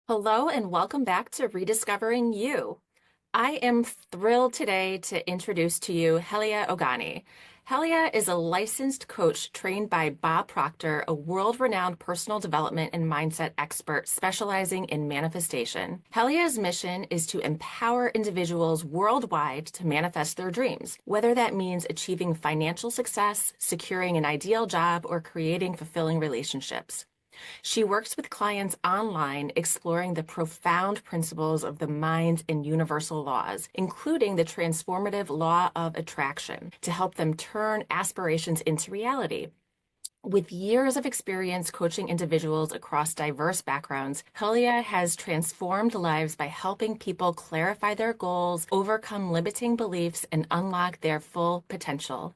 Hello and welcome back to Rediscovering You. I am thrilled today to introduce to you Helia Oghani. Helia is a licensed coach trained by Bob Proctor, a world-renowned personal development and mindset expert specializing in manifestation. Helia's mission is to empower individuals worldwide to manifest their dreams, whether that means achieving financial success, securing an ideal job, or creating fulfilling relationships. She works with clients online, exploring the profound principles of the mind and universal laws, including the transformative law of attraction, to help them turn aspirations into reality. With years of experience coaching individuals across diverse backgrounds, Helia has transformed lives by helping people clarify their goals, overcome limiting beliefs, and unlock their full potential.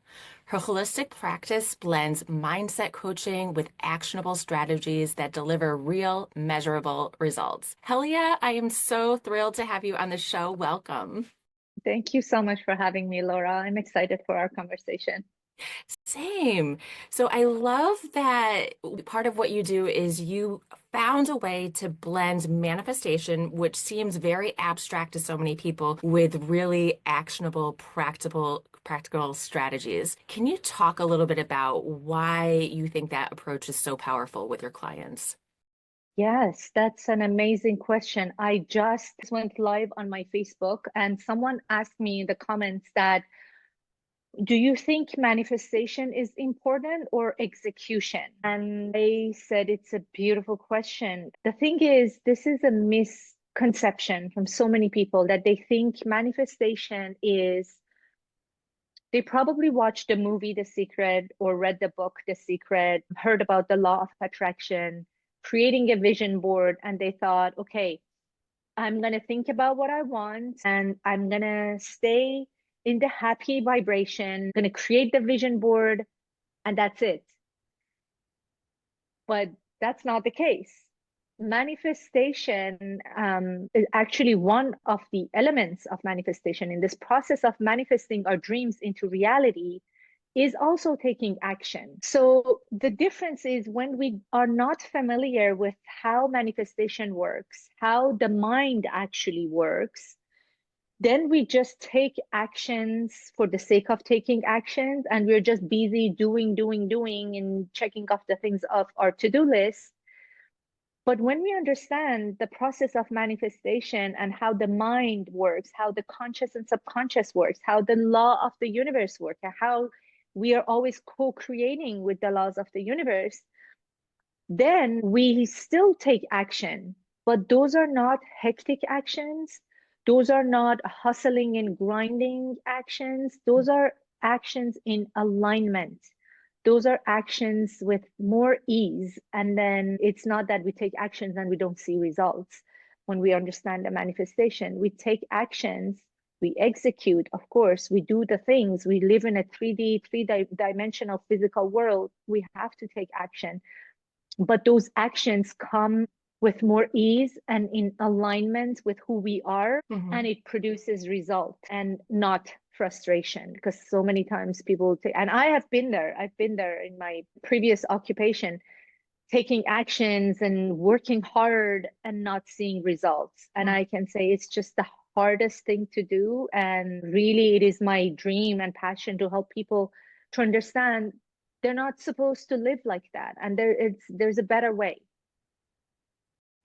Her holistic practice blends mindset coaching with actionable strategies that deliver real, measurable results. Helia, I am so thrilled to have you on the show. Welcome. Thank you so much for having me, Laura. I'm excited for our conversation. Same. So I love that part of what you do is you found a way to blend manifestation, which seems very abstract to so many people, with really actionable, practical strategies. Can you talk a little bit about why you think that approach is so powerful with your clients? Yes, that's an amazing question. I just went live on my Facebook and someone asked me in the comments that, do you think manifestation is important or execution? And I said, it's a beautiful question. The thing is, this is a misconception from so many people that they think manifestation is they probably watched the movie The Secret or read the book The Secret, heard about the law of attraction, creating a vision board, and they thought, okay, I'm going to think about what I want and I'm going to stay in the happy vibration, I'm going to create the vision board, and that's it. But that's not the case. Manifestation is actually one of the elements of manifestation. In this process of manifesting our dreams into reality, is also taking action. So the difference is when we are not familiar with how manifestation works, how the mind actually works, then we just take actions for the sake of taking actions, and we're just busy doing, and checking off the things off our to-do list. But when we understand the process of manifestation and how the mind works, how the conscious and subconscious works, how the law of the universe works, and how we are always co-creating with the laws of the universe, then we still take action. But those are not hectic actions. Those are not hustling and grinding actions. Those are actions in alignment. Those are actions with more ease. And then it's not that we take actions and we don't see results. When we understand the manifestation, we take actions, we execute, of course, we do the things. We live in a 3D, three-dimensional physical world. We have to take action. But those actions come with more ease and in alignment with who we are, Mhm. and it produces results and not frustration, because so many times people take, and I've been there in my previous occupation, taking actions and working hard and not seeing results. And I can say it's just the hardest thing to do, and really it is my dream and passion to help people to understand they're not supposed to live like that, and there's a better way.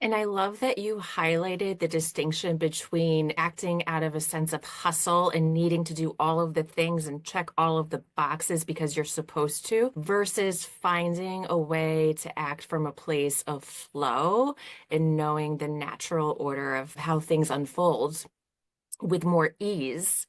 And I love that you highlighted the distinction between acting out of a sense of hustle and needing to do all of the things and check all of the boxes because you're supposed to, versus finding a way to act from a place of flow and knowing the natural order of how things unfold with more ease.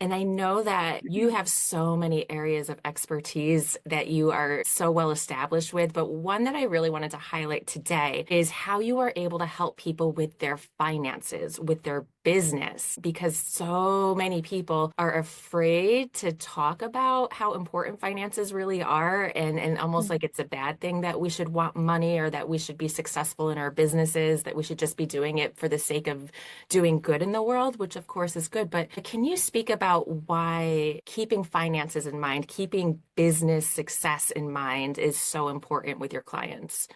And I know that you have so many areas of expertise that you are so well established with, but one that I really wanted to highlight today is how you are able to help people with their finances, with their business, because so many people are afraid to talk about how important finances really are, and almost like it's a bad thing that we should want money or that we should be successful in our businesses, that we should just be doing it for the sake of doing good in the world, which of course is good. But can you speak about why keeping finances in mind, keeping business success in mind is so important with your clients?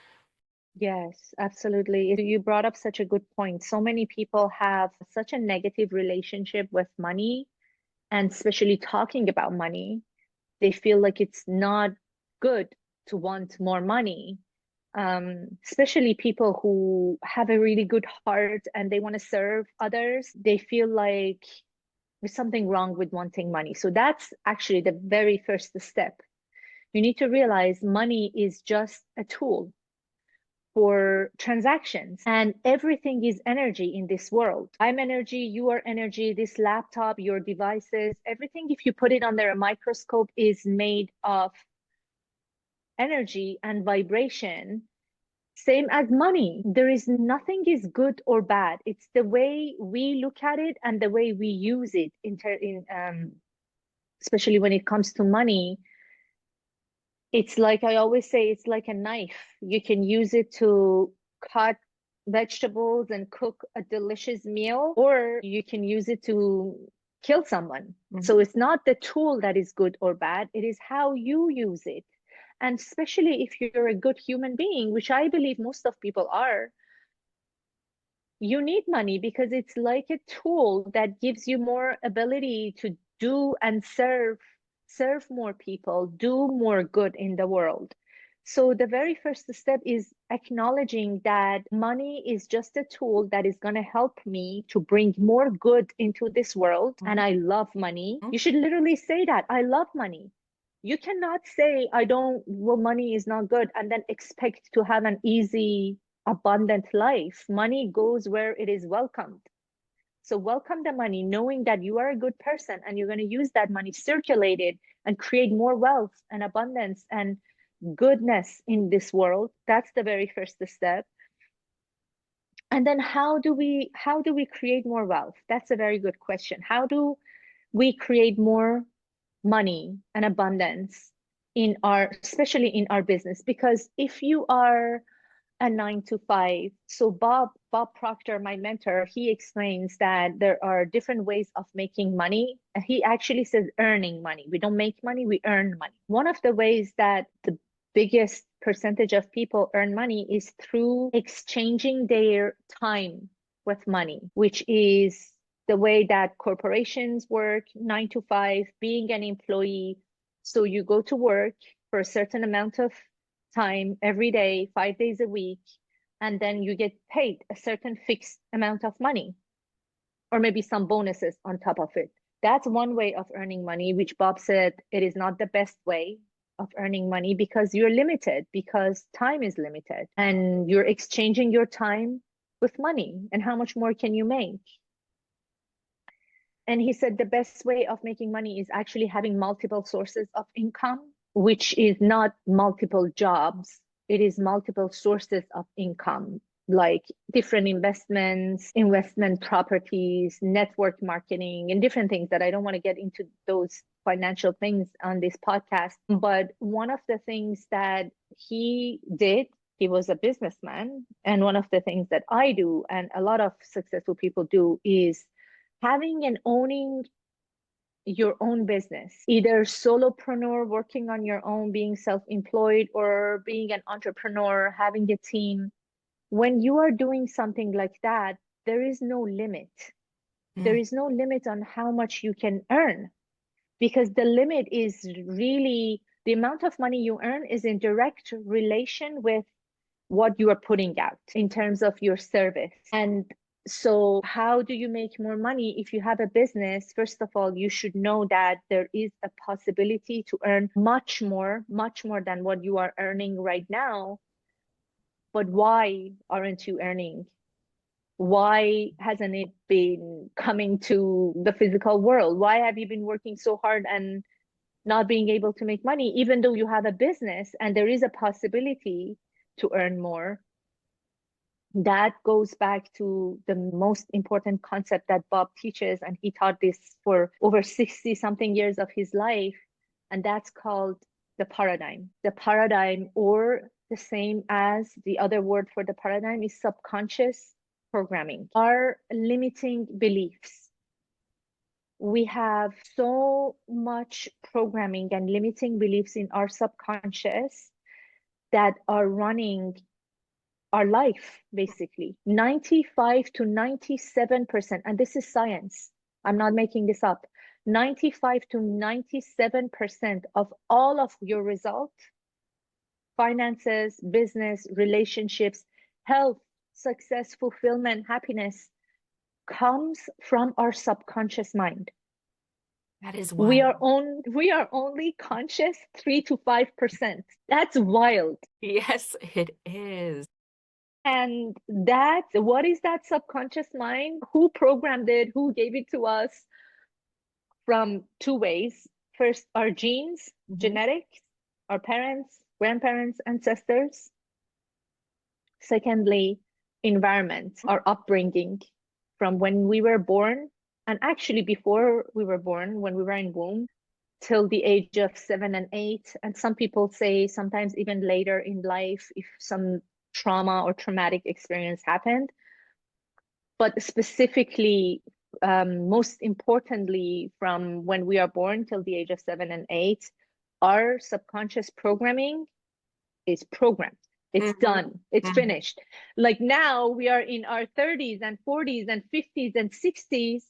Yes, absolutely. You brought up such a good point. So many people have such a negative relationship with money, and especially talking about money. They feel like it's not good to want more money. Especially people who have a really good heart and they want to serve others, they feel like there's something wrong with wanting money. So that's actually the very first step. You need to realize money is just a tool for transactions, and everything is energy in this world. I'm energy, you are energy, this laptop, your devices, everything, if you put it under a microscope, is made of energy and vibration. Same as money. There is nothing is good or bad. It's the way we look at it and the way we use it especially when it comes to money. It's like I always say, it's like a knife. You can use it to cut vegetables and cook a delicious meal, or you can use it to kill someone. So Mhm. it's not the tool that is good or bad, it is how you use it. And especially if you're a good human being, which I believe most of people are, you need money because it's like a tool that gives you more ability to do and serve more people, do more good in the world. So the very first step is acknowledging that money is just a tool that is going to help me to bring more good into this world, and Mhm. I love money. Mhm. You should literally say that I love money. You cannot say I don't, well, money is not good, and then expect to have an easy, abundant life. Money goes where it is welcomed. So welcome the money, knowing that you are a good person and you're going to use that money, circulate it, and create more wealth and abundance and goodness in this world. That's the very first step. And then how do we create more wealth? That's a very good question. How do we create more money and abundance in our, especially in our business? Because if you are a 9 to 5, so Bob Proctor, my mentor, he explains that there are different ways of making money. He actually says earning money. We don't make money, we earn money. One of the ways that the biggest percentage of people earn money is through exchanging their time with money, which is the way that corporations work, 9 to 5, being an employee. So you go to work for a certain amount of time every day, 5 days a week, and then you get paid a certain fixed amount of money, or maybe some bonuses on top of it. That's one way of earning money, which Bob said it is not the best way of earning money because you're limited, because time is limited, and you're exchanging your time with money. And how much more can you make? And he said the best way of making money is actually having multiple sources of income, which is not multiple jobs, it is multiple sources of income, like different investments, investment properties, network marketing, and different things that I don't want to get into those financial things on this podcast. But one of the things that he did, he was a businessman. And one of the things that I do, and a lot of successful people do, is having and owning your own business, either solopreneur, working on your own, being self-employed, or being an entrepreneur, having a team. When you are doing something like that, there is no limit. There Mhm. is no limit on how much you can earn, because the limit is really the amount of money you earn is in direct relation with what you are putting out in terms of your service. And so, how do you make more money? If you have a business, first of all, you should know that there is a possibility to earn much more than what you are earning right now. But why aren't you earning? Why hasn't it been coming to the physical world? Why have you been working so hard and not being able to make money, even though you have a business and there is a possibility to earn more? That goes back to the most important concept that Bob teaches, and he taught this for over 60 something years of his life, and that's called the paradigm. The paradigm, or the same as the other word for the paradigm, is subconscious programming, our limiting beliefs. We have so much programming and limiting beliefs in our subconscious that are running our life, basically. 95 to 97%, and this is science. I'm not making this up. 95 to 97% of all of your results, finances, business, relationships, health, success, fulfillment, happiness, comes from our subconscious mind. That is We wild. are only conscious 3 to 5%. That's wild. Yes, it is. And what is that subconscious mind? Who programmed it? Who gave it to us? From two ways. First, our genes, Mhm. genetics, our parents, grandparents, ancestors. Secondly, environment, our upbringing from when we were born, and actually before we were born, when we were in womb, till the age of 7 and 8. And some people say sometimes even later in life, if some trauma or traumatic experience happened. But specifically, most importantly, from when we are born till the age of 7 and 8, our subconscious programming is programmed. It's Mhm. done. It's Mhm. finished. Like now we are in our 30s and 40s and 50s and 60s.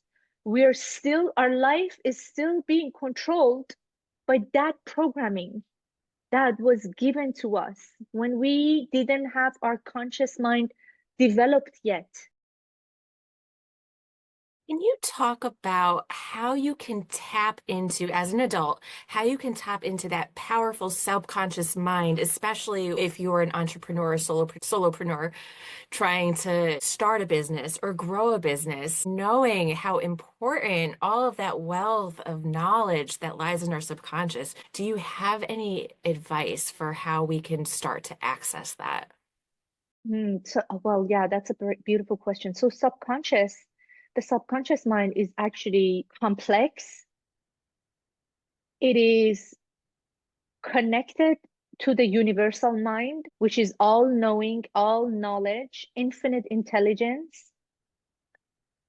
Our life is still being controlled by that programming that was given to us when we didn't have our conscious mind developed yet. Can you talk about how you can tap into, as an adult, how you can tap into that powerful subconscious mind, especially if you're an entrepreneur or solopreneur trying to start a business or grow a business, knowing how important all of that wealth of knowledge that lies in our subconscious. Do you have any advice for how we can start to access that? Well, yeah, that's a very beautiful question. The subconscious mind is actually complex. It is connected to the universal mind, which is all knowing, all knowledge, infinite intelligence,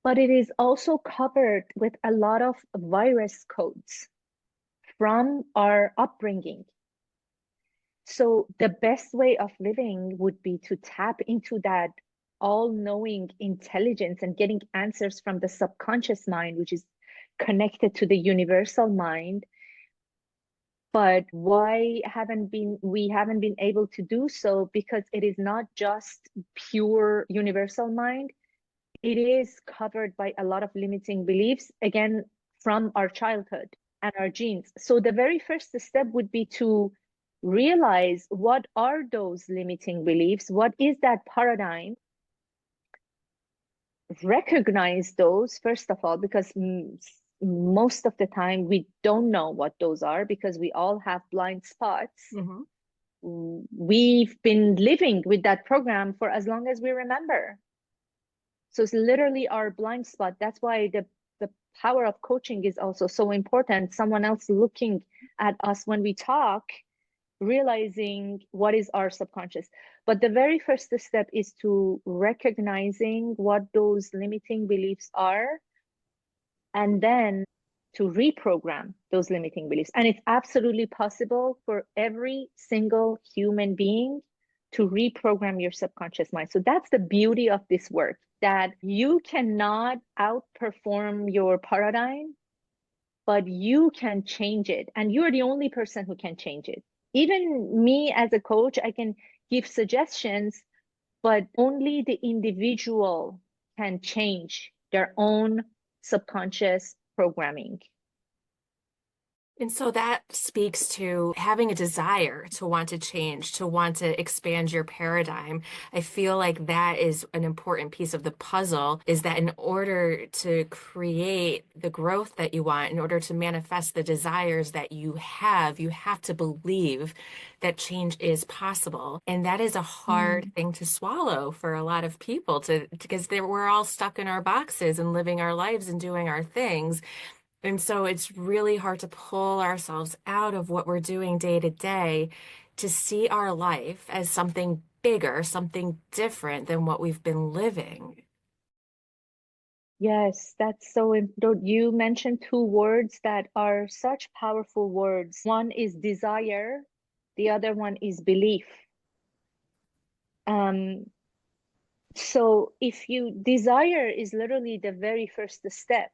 but it is also covered with a lot of virus codes from our upbringing. So the best way of living would be to tap into that all-knowing intelligence and getting answers from the subconscious mind, which is connected to the universal mind. But why haven't been we haven't been able to do so? Because it is not just pure universal mind. It is covered by a lot of limiting beliefs, again, from our childhood and our genes. So the very first step would be to realize what are those limiting beliefs, what is that paradigm, recognize those, first of all, because most of the time we don't know what those are because we all have blind spots. Mhm. We've been living with that program for as long as we remember. So it's literally our blind spot. That's why the power of coaching is also so important. Someone else looking at us when we talk, realizing what is our subconscious. But the very first step is to recognizing what those limiting beliefs are, and then to reprogram those limiting beliefs. And it's absolutely possible for every single human being to reprogram your subconscious mind. So that's the beauty of this work, that you cannot outperform your paradigm, but you can change it. And you're the only person who can change it. Even me as a coach, I can give suggestions, but only the individual can change their own subconscious programming. And so that speaks to having a desire to want to change, to want to expand your paradigm. I feel like that is an important piece of the puzzle, is that in order to create the growth that you want, in order to manifest the desires that you have to believe that change is possible. And that is a hard Mm. thing to swallow for a lot of people because we're all stuck in our boxes and living our lives and doing our things. And so it's really hard to pull ourselves out of what we're doing day to day to see our life as something bigger, something different than what we've been living. Yes, that's so important. You mentioned two words that are such powerful words. One is desire, the other one is belief. So if you desire is literally the very first step.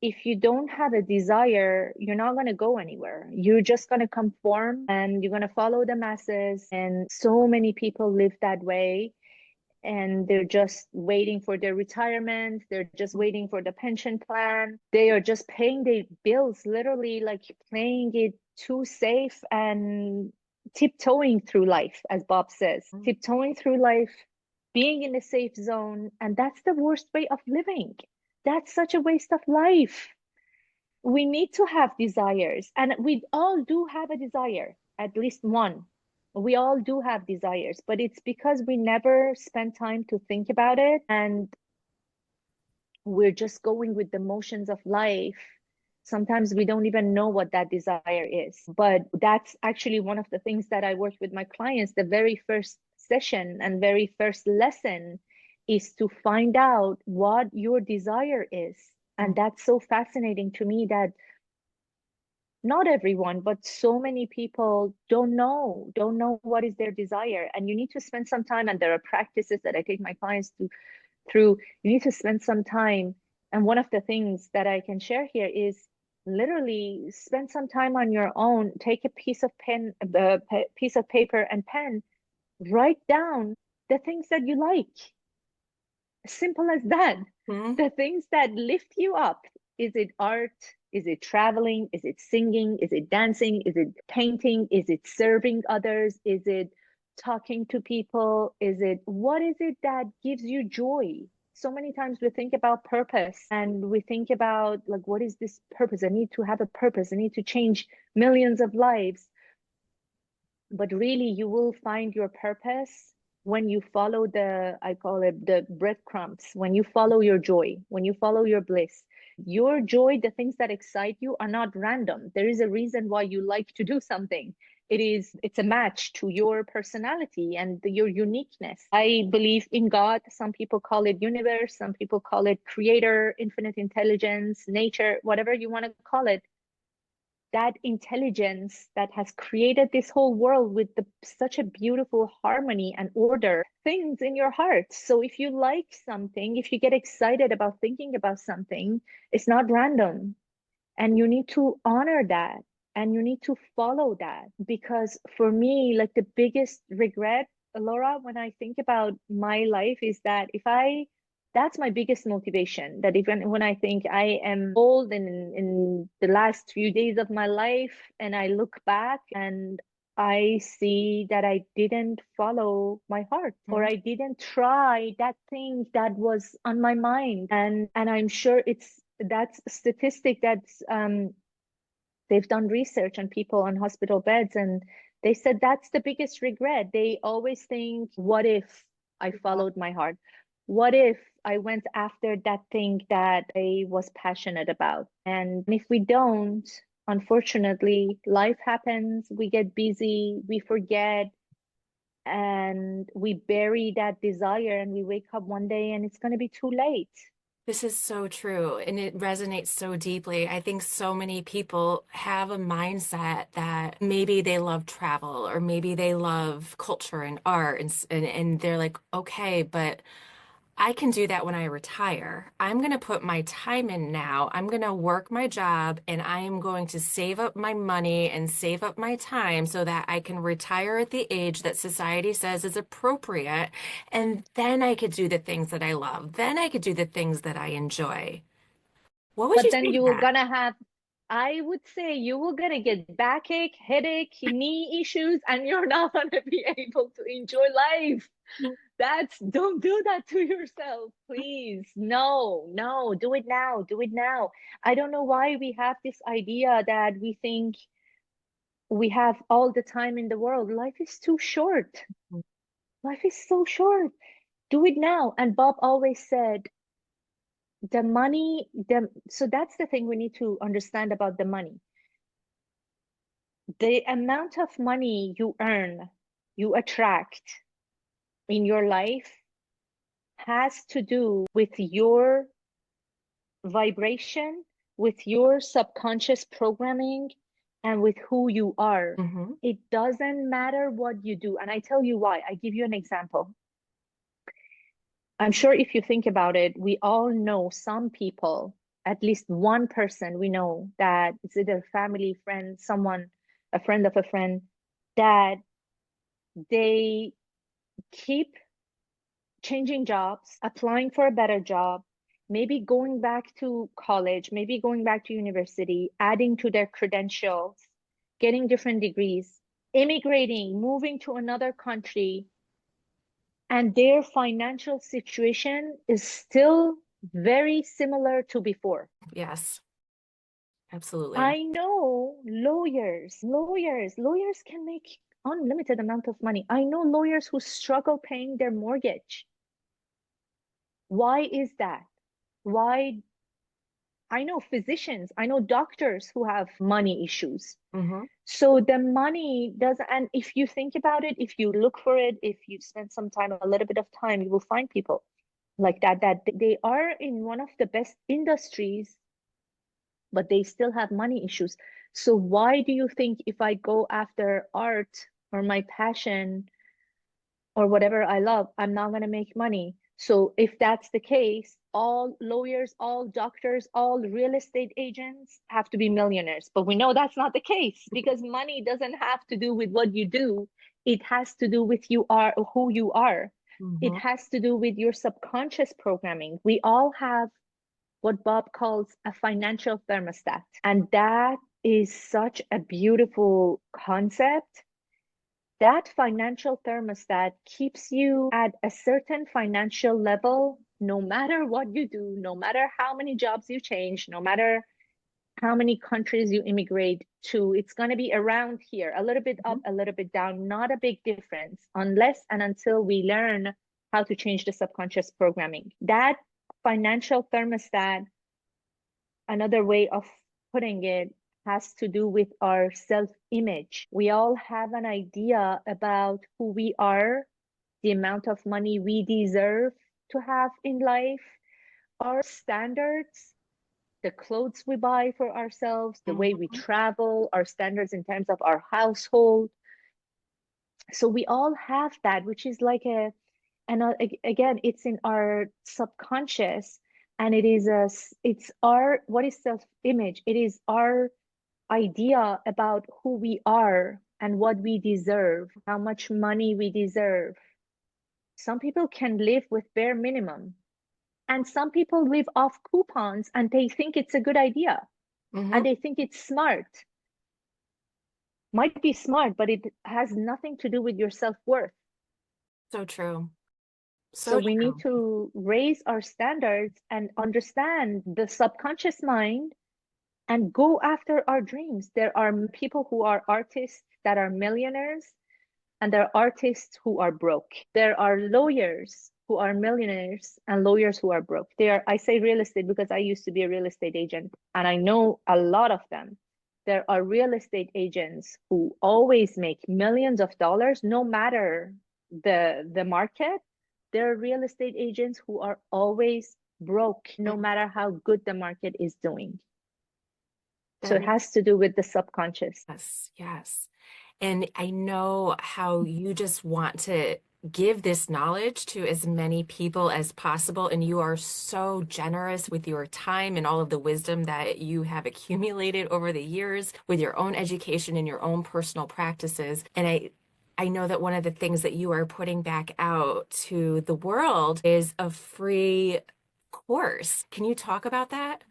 If you don't have a desire, you're not going to go anywhere. You're just going to conform and you're going to follow the masses. And so many people live that way. And they're just waiting for their retirement. They're just waiting for the pension plan. They are just paying their bills, literally like playing it too safe and tiptoeing through life, as Bob says, tiptoeing through life, being in a safe zone. And that's the worst way of living. That's such a waste of life. We need to have desires, and we all do have a desire, at least one. We all do have desires, but it's because we never spend time to think about it, and we're just going with the motions of life. Sometimes we don't even know what that desire is. But that's actually one of the things that I work with my clients. The very first session and very first lesson is to find out what your desire is. And that's so fascinating to me that not everyone, but so many people don't know what is their desire. And you need to spend some time, and there are practices that I take my clients through. You need to spend some time. And one of the things that I can share here is literally spend some time on your own, take a piece of paper and pen, write down the things that you like. Simple as that. Mm-hmm. The things that lift you up. Is it art? Is it traveling? Is it singing? Is it dancing? Is it painting? Is it serving others? Is it talking to people? What is it that gives you joy? So many times we think about purpose and we think about, like, what is this purpose? I need to have a purpose. I need to change millions of lives. But really, you will find your purpose when you follow I call it the breadcrumbs, when you follow your joy, when you follow your bliss. Your joy, the things that excite you are not random. There is a reason why you like to do something. It's a match to your personality and your uniqueness. I believe in God. Some people call it universe, some people call it creator, infinite intelligence, nature, whatever you want to call it. That intelligence that has created this whole world with such a beautiful harmony and order things in your heart. So if you like something, if you get excited about thinking about something, it's not random. And you need to honor that and you need to follow that. Because for me, like the biggest regret, Laura, when I think about my life is that that's my biggest motivation. That even when I think I am old and in the last few days of my life, and I look back and I see that I didn't follow my heart, or I didn't try that thing that was on my mind. And I'm sure that's a statistic that's they've done research on people on hospital beds, and they said that's the biggest regret. They always think, what if I followed my heart? What if I went after that thing that I was passionate about? And if we don't, unfortunately, life happens, we get busy, we forget, and we bury that desire, and we wake up one day and it's going to be too late. This is so true, and it resonates so deeply. I think so many people have a mindset that maybe they love travel or maybe they love culture and art, and they're like, okay, but I can do that when I retire. I'm going to put my time in now. I'm going to work my job and I am going to save up my money and save up my time so that I can retire at the age that society says is appropriate. And then I could do the things that I love. Then I could do the things that I enjoy. What would But you then say to you're that? gonna have, I would say you will gonna get backache, headache, knee issues, and you're not gonna be able to enjoy life. Don't do that to yourself, please. No, no, do it now, do it now. I don't know why we have this idea that we think we have all the time in the world. Life is too short. Life is so short. Do it now. And Bob always said, so that's the thing we need to understand about the money. The amount of money you earn, you attract in your life has to do with your vibration, with your subconscious programming, and with who you are. Mm-hmm. It doesn't matter what you do. And I tell you why. I give you an example. I'm sure if you think about it, we all know some people, at least one person we know that it's either family, friend, someone, a friend of a friend, that they keep changing jobs, applying for a better job, maybe going back to college, maybe going back to university, adding to their credentials, getting different degrees, immigrating, moving to another country, and their financial situation is still very similar to before. Yes, absolutely. I know lawyers can make unlimited amount of money. I know lawyers who struggle paying their mortgage. Why is that? Why? I know physicians, I know doctors who have money issues. Hmm. So the money does, and if you think about it, if you look for it, if you spend some time, a little bit of time, you will find people like that, that they are in one of the best industries, but they still have money issues. So why do you think if I go after art or my passion or whatever I love, I'm not going to make money? So if that's the case, all lawyers, all doctors, all real estate agents have to be millionaires. But we know that's not the case because money doesn't have to do with what you do. It has to do with you are who you are. It Hmm. has to do with your subconscious programming. We all have what Bob calls a financial thermostat. And that is such a beautiful concept. That financial thermostat keeps you at a certain financial level, no matter what you do, no matter how many jobs you change, no matter how many countries you immigrate to. It's going to be around here, a little bit up, a little bit down, not a big difference, unless and until we learn how to change the subconscious programming. That financial thermostat, another way of putting it, has to do with our self image. We all have an idea about who we are, the amount of money we deserve to have in life, our standards, the clothes we buy for ourselves, the way we Hmm. travel, our standards in terms of our household. So we all have that, which is like a, and again, it's in our subconscious, and it's our, what is self-image? It is our idea about who we are and what we deserve, how much money we deserve. Some people can live with bare minimum, and some people live off coupons and they think it's a good idea and Hmm. they think it's smart. Might be smart, but it has nothing to do with your self-worth. So true. So So we need true. to raise our standards and understand the subconscious mind and go after our dreams. There are people who are artists that are millionaires, and there are artists who are broke. There are lawyers who are millionaires and lawyers who are broke. I say real estate because I used to be a real estate agent and I know a lot of them. There are real estate agents who always make millions of dollars no matter the market. There are real estate agents who are always broke no matter how good the market is doing. So That it makes has to do with the subconscious. Yes, yes. And I know how you just want to give this knowledge to as many people as possible. And you are so generous with your time and all of the wisdom that you have accumulated over the years with your own education and your own personal practices. And I know that one of the things that you are putting back out to the world is a free course. Can you talk about that?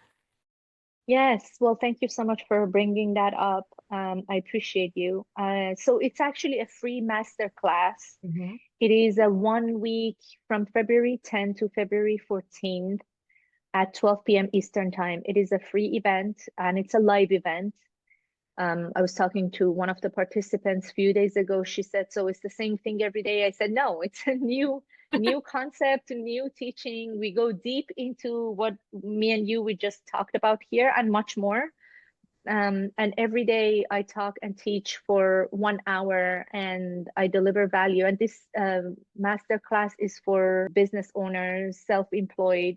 Yes, well, thank you so much for bringing that up. I appreciate you. So it's actually a free master class. Hmm. It is a 1 week from February 10th to February 14th at 12 p.m. Eastern Time. It is a free event and it's a live event. I was talking to one of the participants a few days ago. She said, "So it's the same thing every day." I said, "No, it's a new concept, new teaching. We go deep into what me and you we just talked about here and much more. And every day I talk and teach for 1 hour and I deliver value. And this master class is for business owners, self-employed.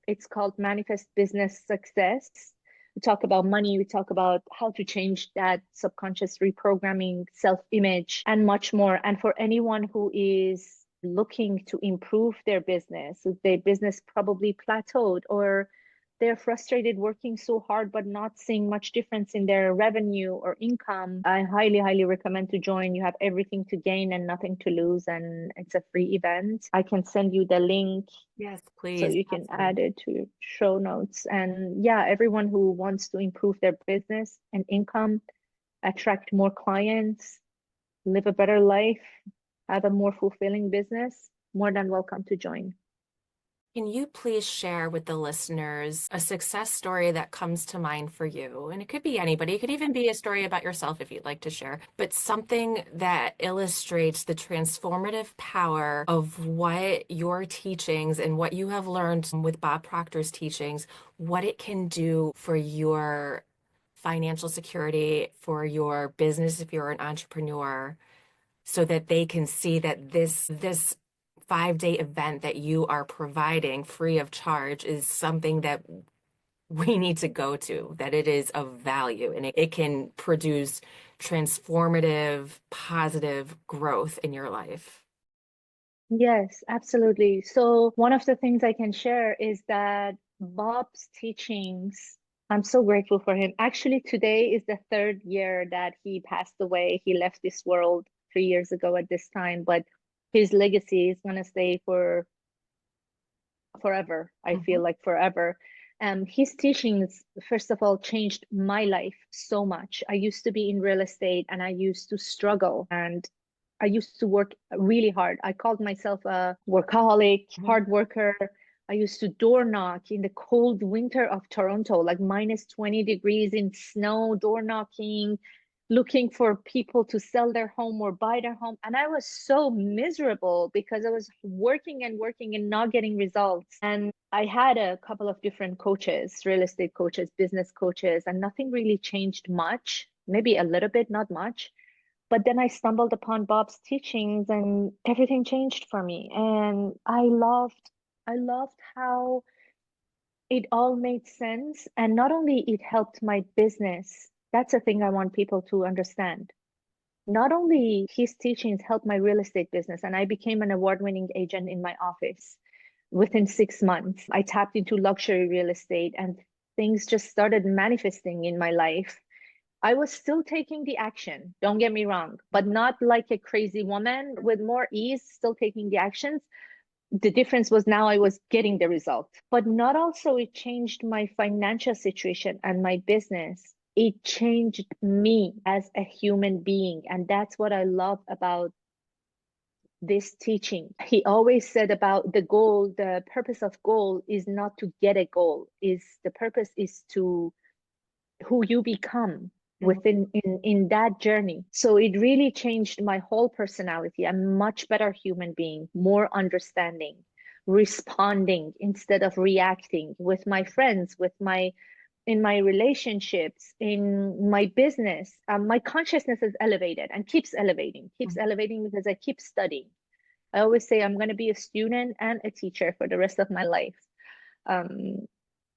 It's called Manifest Business Success. We talk about money, we talk about how to change that subconscious reprogramming, self image, and much more. And for anyone who is looking to improve their business. Their business probably plateaued, or they're frustrated working so hard but not seeing much difference in their revenue or income. I highly, highly recommend to join. You have everything to gain and nothing to lose, and it's a free event. I can send you the link Yes, so please. you can Absolutely. add it to your show notes. And yeah, everyone who wants to improve their business and income, attract more clients, live a better life, have a more fulfilling business, more than welcome to join. Can you please share with the listeners a success story that comes to mind for you? And it could be anybody. It could even be a story about yourself if you'd like to share, but something that illustrates the transformative power of what your teachings and what you have learned with Bob Proctor's teachings, what it can do for your financial security, for your business if you're an entrepreneur, so that they can see that this 5-day event that you are providing free of charge is something that we need to go to, that it is of value and it can produce transformative, positive growth in your life. Yes, absolutely. So, one of the things I can share is that Bob's teachings, I'm so grateful for him. Actually, today is the third year that he passed away. He left this world 3 years ago at this time, but his legacy is going to stay for forever. I feel Mhm. like forever. His teachings, first of all, changed my life so much. I used to be in real estate and I used to struggle and I used to work really hard. I called myself a workaholic, Mhm. hard worker. I used to door knock in the cold winter of Toronto, like minus 20 degrees in snow, door knocking, looking for people to sell their home or buy their home. And I was so miserable because I was working and working and not getting results. And I had a couple of different coaches, real estate coaches, business coaches, and nothing really changed much, maybe a little bit, not much. But then I stumbled upon Bob's teachings and everything changed for me. And I loved how it all made sense. And not only it helped my business, that's a thing I want people to understand. Not only his teachings helped my real estate business, and I became an award-winning agent in my office within 6 months. I tapped into luxury real estate and things just started manifesting in my life. I was still taking the action, don't get me wrong, but not like a crazy woman, with more ease, still taking the actions. The difference was now I was getting the result. But not also it changed my financial situation and my business. It changed me as a human being. And that's what I love about this teaching. He always said about the goal, the purpose of goal is not to get a goal, is the purpose is to who you become Mhm. within in that journey. So it really changed my whole personality. I'm a much better human being, more understanding, responding instead of reacting with my friends, with my in my relationships, in my business. My consciousness is elevated and keeps elevating because I keep studying. I always say I'm going to be a student and a teacher for the rest of my life. Um,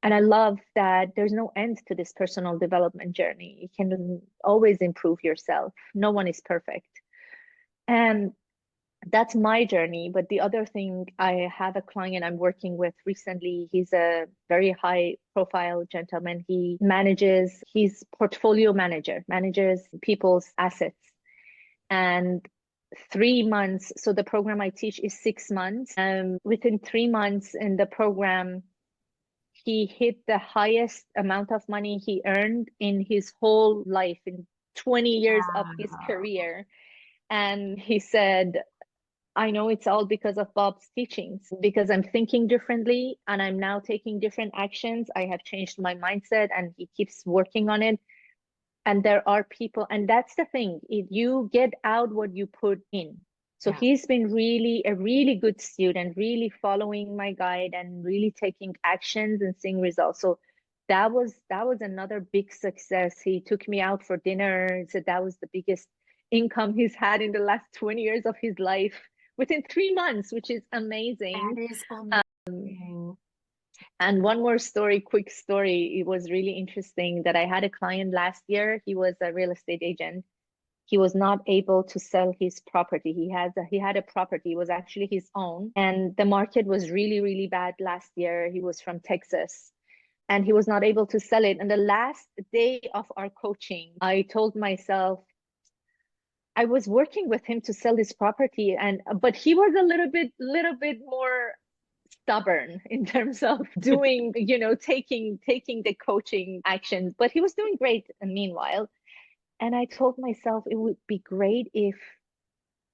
and I love that there's no end to this personal development journey. You can always improve yourself. No one is perfect. And that's my journey. But the other thing, I have a client I'm working with recently. He's a very high profile gentleman. He's portfolio manager, manages people's assets. And 3 months, so the program I teach is 6 months. Within 3 months in the program, he hit the highest amount of money he earned in his whole life, in 20 years of his Wow. career. And he said, I know it's all because of Bob's teachings, because I'm thinking differently and I'm now taking different actions. I have changed my mindset and he keeps working on it. And there are people, and that's the thing, if you get out what you put in. So Yeah. he's been really a really good student, really following my guide and really taking actions and seeing results. So that was another big success. He took me out for dinner and said that was the biggest income he's had in the last 20 years of his life within 3 months, which is That amazing. is Um, amazing. and one more story, quick story. It was really interesting that I had a client last year. He was a real estate agent. he was not able to sell his property. He had a property, it was actually his own, and the market was really, really bad last year. He was from Texas and he was not able to sell it. And the last day of our coaching, I told myself, I was working with him to sell his property, and but he was a little bit more stubborn in terms of doing, taking the coaching actions, but he was doing great meanwhile. And I told myself it would be great if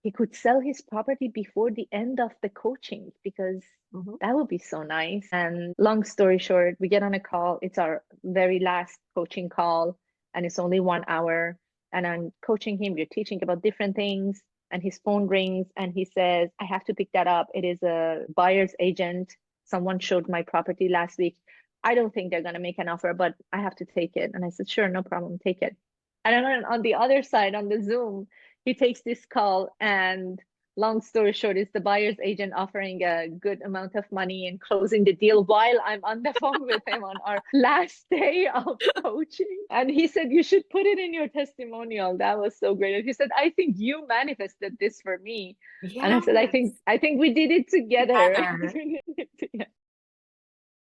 he could sell his property before the end of the coaching, because Mhm. that would be so nice. And long story short, we get on a call. It's our very last coaching call, and it's only 1 hour. And I'm coaching him. We're teaching about different things. And his phone rings and he says, I have to pick that up. It is a buyer's agent. Someone showed my property last week. I don't think they're going to make an offer, but I have to take it. And I said, sure, no problem, take it. And then on the other side, on the Zoom, he takes this call, and long story short is the buyer's agent offering a good amount of money and closing the deal while I'm on the phone with him on our last day of coaching. And he said, you should put it in your testimonial. That was so great. And he said, I think you manifested this for me. And I said, I Yes, think I think we did it together. together.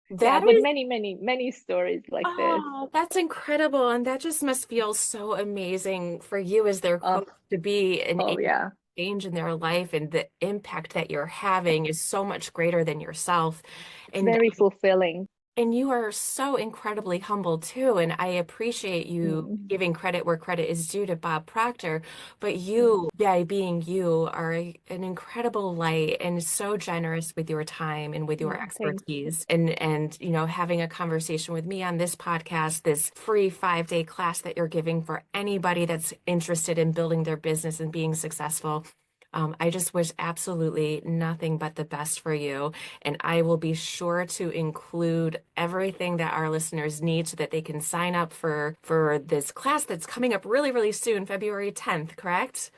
Yeah, That but is, many, many, many stories like this. oh, that's incredible. And that just must feel so amazing for you as their Oh, coach to be an oh yeah. change in their life, and the impact that you're having is so much greater than yourself. It's And very fulfilling. you are so incredibly humble too. And I appreciate you Mm, giving credit where credit is due to Bob Proctor. But mm, you, by being you, are an incredible light and so generous with your time and with your thank expertise. And having a conversation with me on this podcast, this free 5-day class that you're giving for anybody that's interested in building their business and being successful. I just wish absolutely nothing but the best for you. And I will be sure to include everything that our listeners need so that they can sign up for this class that's coming up really, really soon, February 10th, correct?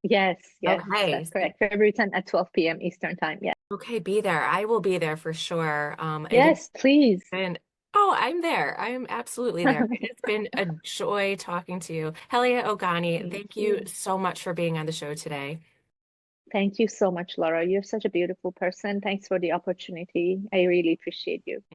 Yes, yes, Okay. that's correct. February 10th at 12 p.m. Eastern time. Yeah. Okay, be there. I will be there for sure. It has Yes, please. been, oh, I'm there. I'm absolutely there. It's been a joy talking to you. Helia Oghani, Thank thank you you. so much for being on the show today. Thank you so much, Laura. You're such a beautiful person. Thanks for the opportunity. I really appreciate you.